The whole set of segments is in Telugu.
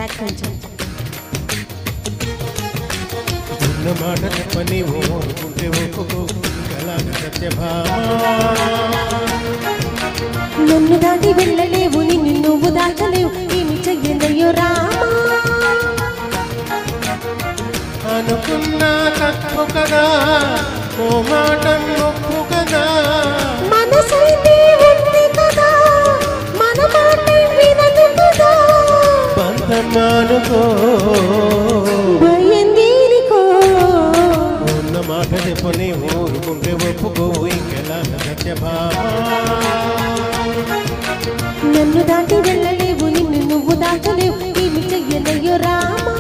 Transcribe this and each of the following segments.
బ్యాక్ కొంచెం మాట చెప్పని ఓరుకుంటే ఒప్పుకో కలాగ సత్యభామ నన్ను దాటి వెళ్ళలేవు నిన్ను నువ్వు దాచలేవు ఏమి చెయ్యనయ్యో రామా అనుకున్నా తప్పు కదా ఓ మాట నొప్పు కదా మనసైతే ఉంది కదా మన మాట వినదు కదా బంధమానుకో భయందీనికో ఉన్న మాట చెప్పని ఊరుకుంటే ఒప్పుకో ఇంకెలాగ సత్యభామ నన్ను దాటి వెళ్ళలేవు నిన్ను నువ్వు దాచలేవు ఏమి చెయ్యనయ్యో రామా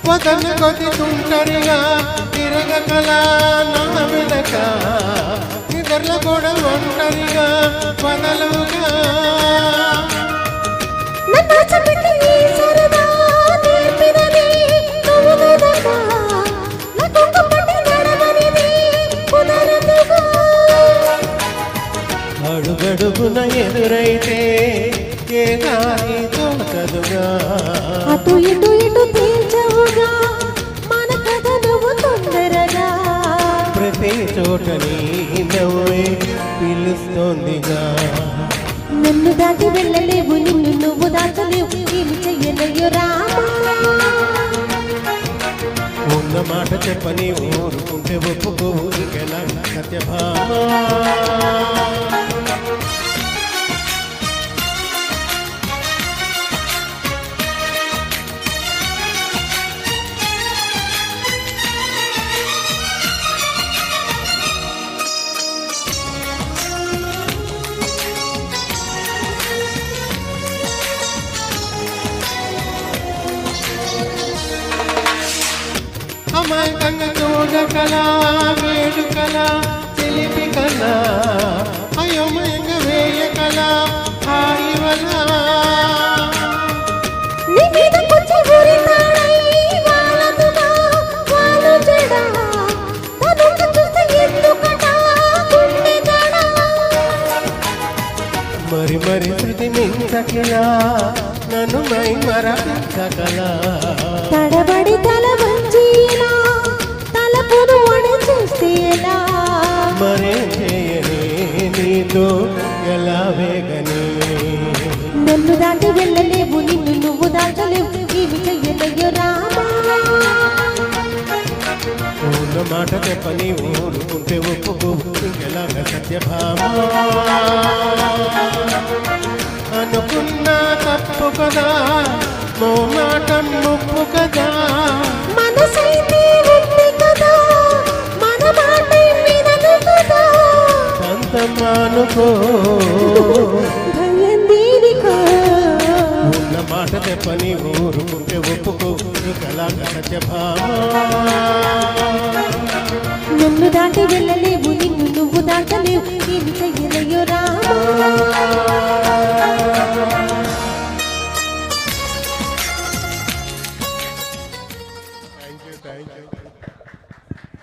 వదన కొద్ది తుంటరిగా తిరగకలా నా వెనక నిద్రల కూడా ఒంటరిగా వదలుగా అడుగడుగున ఎదురైతే ఏ దారి తోచదుగా అటు ఇటు ఇటు తేల్చవుగా మన కథ నువ్వు తొందరగా ప్రతి చోట నీ నవ్వే పిలుస్తోందిగా నన్ను దాటి వెళ్ళలేవు నిన్ను నువ్వు దాచలేవు ఏమి చెయ్యనయ్యో రామా ఉన్న మాట చెప్పని ఊరుకుంటే ఒప్పుకోవు ఇంకెలా సత్యభామ అమాయకంగా చూడకలా వేడుకలా తెలిపి కలా అయోమయంగా వేయకలా హాయివలా నీ మీద కొంచె ఊరితాడై వాలదుగా వాలు చెడా తనుక చూస్తే ఎందుకట గుండె దడా మరి మరి శృతి మించకిలా నన్ను మై మరపించకలా తడబడి తల వంచిలా తలపును వడి చూస్తేలా మరే చేయని నీతో ఎలా వేగని నన్ను దాటి వెళ్ళలేవు నిన్ను నువ్వు దాచలేవు ఏమి చెయ్యనయ్యో రామా ఉన్న మాట చెప్పని ఊరుకుంటే ఒప్పుకో ఇంకెలాగ సత్యభామ అనుకున్నా తప్పు కదా మో మాట నొప్పు కదా మనసైతే ఉంది కదా మన మాట వినదు కదా పంతమానుకో భయందీనికో ఉన్న మాట చెప్పని ఊరుకుంటే ఒప్పుకో ఇంకెలాగ సత్యభామ నన్ను దాటి వెళ్ళలేవు నిన్ను నువ్వు దాచలేవు ఏమి చెయ్యనయ్యో రామా